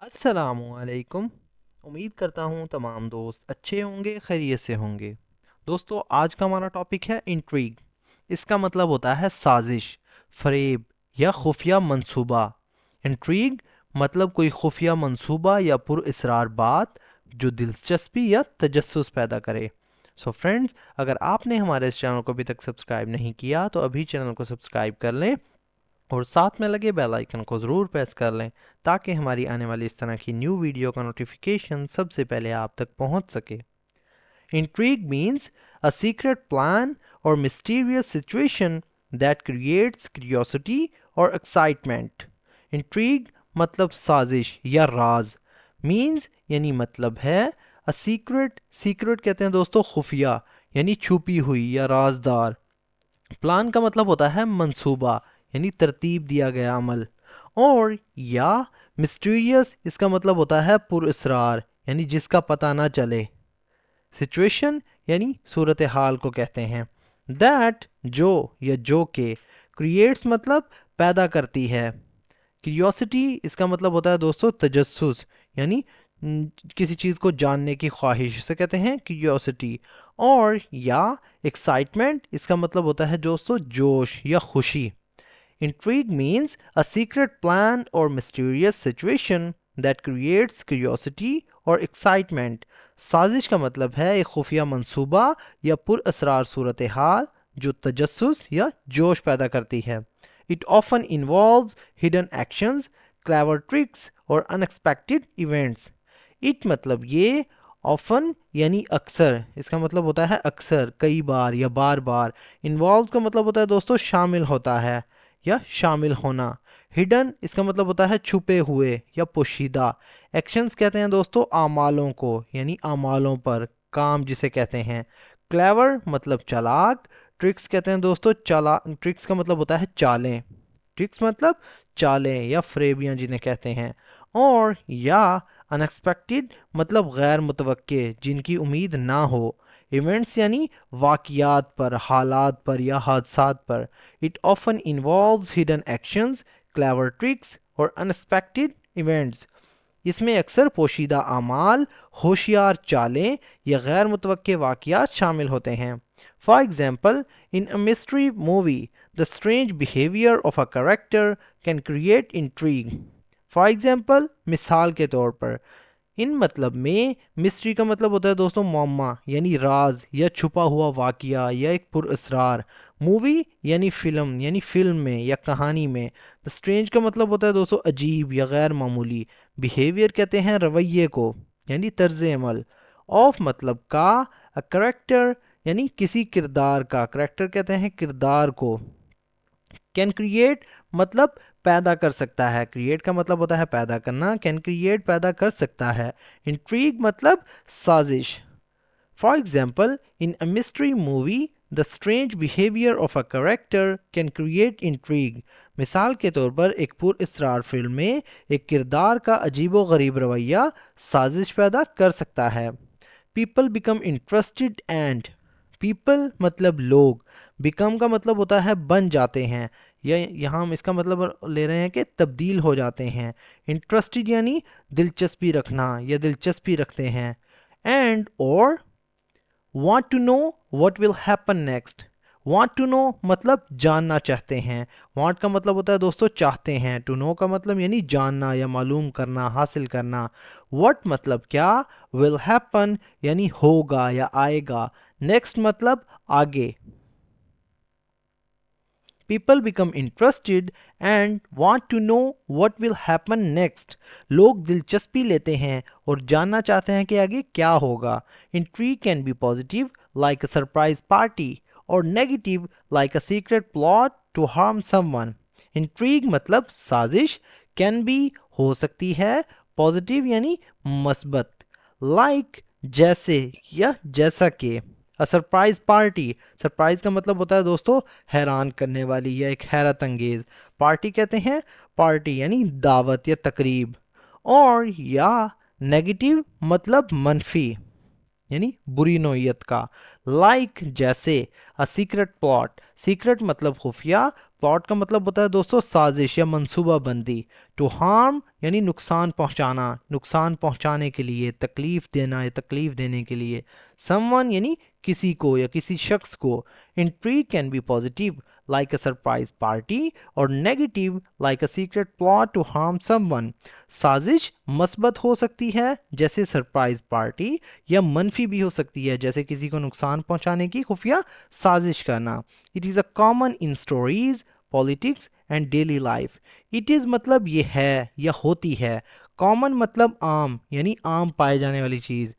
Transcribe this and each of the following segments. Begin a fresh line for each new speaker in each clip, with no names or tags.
अस्सलामुअलैकुम। उम्मीद करता हूँ तमाम दोस्त अच्छे होंगे, खैरियत से होंगे। दोस्तों, आज का हमारा टॉपिक है इंट्रीग। इसका मतलब होता है साजिश, फरेब या खुफिया मंसूबा। इंट्रीग मतलब कोई खुफिया मंसूबा या पुरअसरार बात जो दिलचस्पी या तजस्सुस पैदा करे। सो फ्रेंड्स, अगर आपने हमारे इस चैनल को अभी तक सब्सक्राइब नहीं किया तो अभी चैनल को सब्सक्राइब कर लें और साथ में लगे बेल आइकन को ज़रूर प्रेस कर लें ताकि हमारी आने वाली इस तरह की न्यू वीडियो का नोटिफिकेशन सबसे पहले आप तक पहुंच सके। Intrigue means a secret plan और mysterious situation that creates curiosity और एक्साइटमेंट। इंट्रीग मतलब साजिश या राज। मीन्स यानी मतलब है अ सीक्रेट, सीक्रेट कहते हैं दोस्तों खुफिया यानी छुपी हुई या राजदार। प्लान का मतलब होता है मंसूबा यानी तरतीब दिया गया अमल। और या मिस्टीरियस, इसका मतलब होता है पुरअसरार यानी जिसका पता ना चले। सिचुएशन यानी सूरत हाल को कहते हैं। दैट जो या जो के, क्रिएट्स मतलब पैदा करती है। क्यूरियोसिटी इसका मतलब होता है दोस्तों तजस्सुस यानी किसी चीज़ को जानने की ख्वाहिश, से कहते हैं क्यूरियोसिटी। और या एक्साइटमेंट इसका मतलब होता है दोस्तों जोश या खुशी। Intrigue means a secret plan और mysterious situation that creates curiosity और एक्साइटमेंट। साजिश का मतलब है एक खुफिया मंसूबा या पुरअसरार सूरत हाल जो तजस्सुस या जोश पैदा करती है। It often involves hidden actions, clever tricks और unexpected events. It मतलब ये, often यानी अक्सर, इसका मतलब होता है अक्सर, कई बार या बार बार। Involves का मतलब होता है दोस्तों शामिल होता है या शामिल होना। Hidden इसका मतलब होता है छुपे हुए या पोशीदा। Actions कहते हैं दोस्तों आमालों को यानी आमालों पर, काम जिसे कहते हैं। Clever मतलब चालाक। ट्रिक्स कहते हैं दोस्तों चाला, ट्रिक्स का मतलब होता है चालें। ट्रिक्स मतलब चालें या फ्रेबियां जिन्हें कहते हैं। और या अनएक्सपेक्टेड मतलब गैर मुतवक्के, जिनकी उम्मीद ना हो। इवेंट्स यानी वाक़यात पर, हालात पर या हादसात पर। It often involves hidden actions, clever tricks और अनएक्सपेक्टेड इवेंट्स। इसमें अक्सर पोशीदा आमाल, होशियार चालें या गैर मुतवक्के वाक़यात शामिल होते हैं। For example, in a mystery movie the strange behaviour of a character can create intrigue. For example मिसाल के तौर पर, इन मतलब में, मिस्ट्री का मतलब होता है दोस्तों मौमा यानी राज या छुपा हुआ वाकया या एक पुरअसरार। मूवी यानी फिल्म में या कहानी में। द स्ट्रेंज का मतलब होता है दोस्तों अजीब या गैर मामूली। बिहेवियर कहते हैं रवैये को यानी तर्ज अमल। ऑफ मतलब का, अ करेक्टर यानी किसी किरदार का, करेक्टर कहते हैं किरदार को। कैन क्रिएट मतलब पैदा कर सकता है, क्रिएट का मतलब होता है पैदा करना, कैन क्रिएट पैदा कर सकता है। इंट्रीग मतलब साजिश। For example, in a mystery movie the strange behaviour of a character can create intrigue. मिसाल के तौर पर एक पुरअसरार फिल्म में एक किरदार का अजीबो गरीब रवैया साजिश पैदा कर सकता है। People become interested and, people मतलब लोग, बिकम का मतलब होता है बन जाते हैं, या यहाँ हम इसका मतलब ले रहे हैं कि तब्दील हो जाते हैं। इंटरेस्टेड यानी दिलचस्पी रखना या दिलचस्पी रखते हैं। एंड और want to know what will happen next। want to know मतलब जानना चाहते हैं। want का मतलब होता है दोस्तों चाहते हैं। to know का मतलब यानी जानना या मालूम करना, हासिल करना। what मतलब क्या, will happen यानी होगा या आएगा। next मतलब आगे। People become interested and want to know what will happen next। लोग दिलचस्पी लेते हैं और जानना चाहते हैं कि आगे क्या होगा। Intrigue can be positive like a surprise party or negative like a secret plot to harm someone। Intrigue मतलब साजिश, can be हो सकती है, पॉजिटिव यानी मस्बत, like जैसे या जैसा कि। अ सरप्राइज पार्टी, सरप्राइज का मतलब होता है दोस्तों हैरान करने वाली या एक हैरत अंगेज। पार्टी कहते हैं पार्टी यानी दावत या तकरीब। और या नेगेटिव मतलब मनफी। यानी बुरी नोयत का। लाइक जैसे, अ सीक्रेट प्लॉट, सीक्रेट मतलब खुफिया, प्लॉट का मतलब होता है दोस्तों साजिश या मंसूबाबंदी। टू हार्म यानी नुकसान पहुंचाना, नुकसान पहुंचाने के लिए, तकलीफ देना या तकलीफ देने के लिए। समवन यानी किसी को या किसी शख्स को। Intrigue can be positive like a surprise party or negative like a secret plot to harm someone। साजिश मस्बत हो सकती है जैसे सरप्राइज पार्टी, या मनफी भी हो सकती है जैसे किसी को नुकसान पहुंचाने की खुफिया साजिश करना। It is a common in stories, politics and daily life. It is मतलब ये है या होती है, कॉमन मतलब आम यानी आम पाए जाने वाली चीज़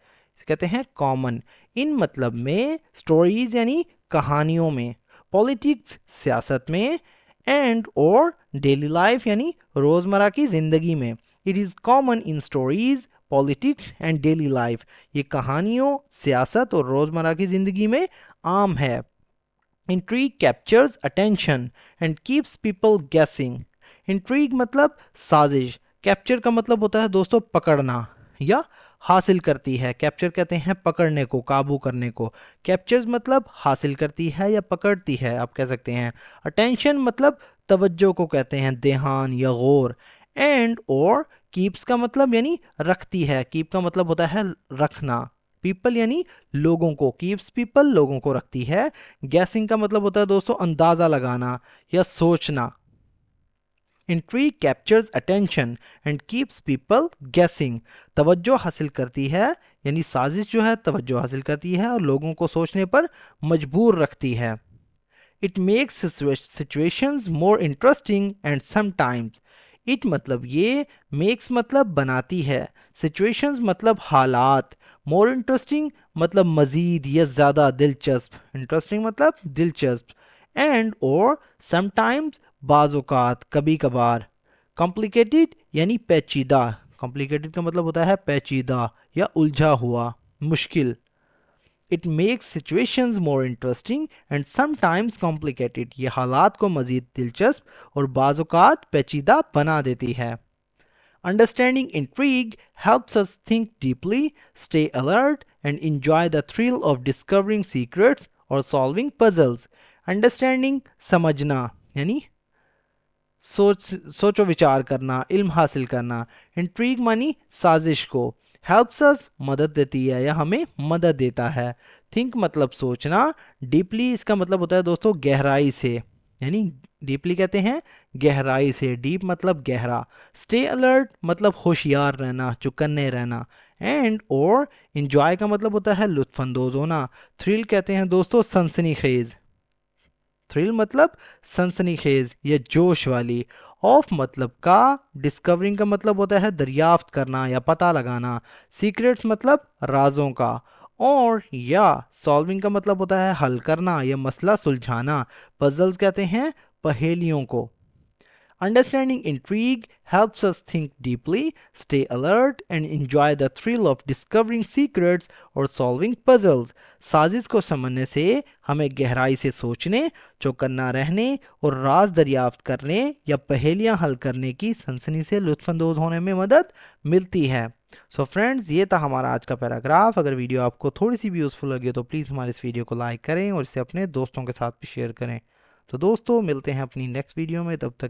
कहते हैं कॉमन। इन मतलब में, स्टोरीज यानी कहानियों में, पॉलिटिक्स सियासत में, एंड और डेली लाइफ यानी रोज़मर्रा की ज़िंदगी में। It is common in stories, politics and daily life. ये कहानियों, सियासत और रोज़मर्रा की ज़िंदगी में आम है। Intrigue captures attention and keeps people guessing. Intrigue मतलब साजिश, कैप्चर का मतलब होता है दोस्तों पकड़ना या हासिल करती है। कैप्चर कहते हैं पकड़ने को, काबू करने को। कैप्चर्स मतलब हासिल करती है या पकड़ती है, आप कह सकते हैं। अटेंशन मतलब तवज्जो को कहते हैं, ध्यान या गौर। एंड और कीप्स का मतलब यानी रखती है, कीप का मतलब होता है रखना। पीपल यानी लोगों को, कीप्स पीपल लोगों को रखती है। गैसिंग का मतलब होता है दोस्तों अंदाजा लगाना या सोचना। Intrigue captures attention and keeps people guessing. तवज्जो हासिल करती है यानी साजिश जो है तवज्जो हासिल करती है और लोगों को सोचने पर मजबूर रखती है। It makes situations more interesting and sometimes. It मतलब ये, मेक्स मतलब बनाती है, सिचुएशंस मतलब हालात, मोर इंटरेस्टिंग मतलब मज़ीद या ज़्यादा दिलचस्प, इंटरेस्टिंग मतलब दिलचस्प, एंड और समटाइम्स बाज़-औक़ात कभी कभार। कॉम्प्लिकेटेड यानी पेचीदा, कॉम्प्लिकेटेड का मतलब होता है पेचीदा या उलझा हुआ, मुश्किल। It makes situations more interesting and sometimes complicated. ये हालात को मज़ीद दिलचस्प और बाज़-औक़ात पेचीदा बना देती है। Understanding intrigue helps us think deeply, stay alert, and enjoy the thrill of discovering secrets or solving puzzles। Understanding समझना यानी सोचो विचार करना, इल्म हासिल करना। इंट्रीग मानी साजिश को। हेल्प्स अस मदद देती है या हमें मदद देता है। थिंक मतलब सोचना। डीपली इसका मतलब होता है दोस्तों गहराई से, यानी डीपली कहते हैं गहराई से, डीप मतलब गहरा। स्टे अलर्ट मतलब होशियार रहना, चौकन्ने रहना। एंड और इंजॉय का मतलब होता है लुत्फानंदोज होना। थ्रिल कहते हैं दोस्तों सनसनीखेज, थ्रिल मतलब सनसनीखेज या जोश वाली। ऑफ मतलब का, डिस्कवरिंग का मतलब होता है दरियाफ्त करना या पता लगाना। सीक्रेट्स मतलब राजों का। और या सॉल्विंग का मतलब होता है हल करना या मसला सुलझाना। पजल्स कहते हैं पहेलियों को। Understanding intrigue helps us think deeply, stay alert, and enjoy the thrill of discovering secrets or solving puzzles। साजिश को समझने से हमें गहराई से सोचने, चौकन्ना रहने और राज दरियाफ्त करने या पहेलियां हल करने की सनसनी से लुत्फानंदोज होने में मदद मिलती है। सो फ्रेंड्स, ये था हमारा आज का पैराग्राफ। अगर वीडियो आपको थोड़ी सी भी यूज़फुल लगी हो तो प्लीज़ हमारे इस वीडियो को लाइक करें और इसे अपने दोस्तों के साथ भी शेयर करें। तो दोस्तों मिलते हैं अपनी नेक्स्ट वीडियो में, तब तक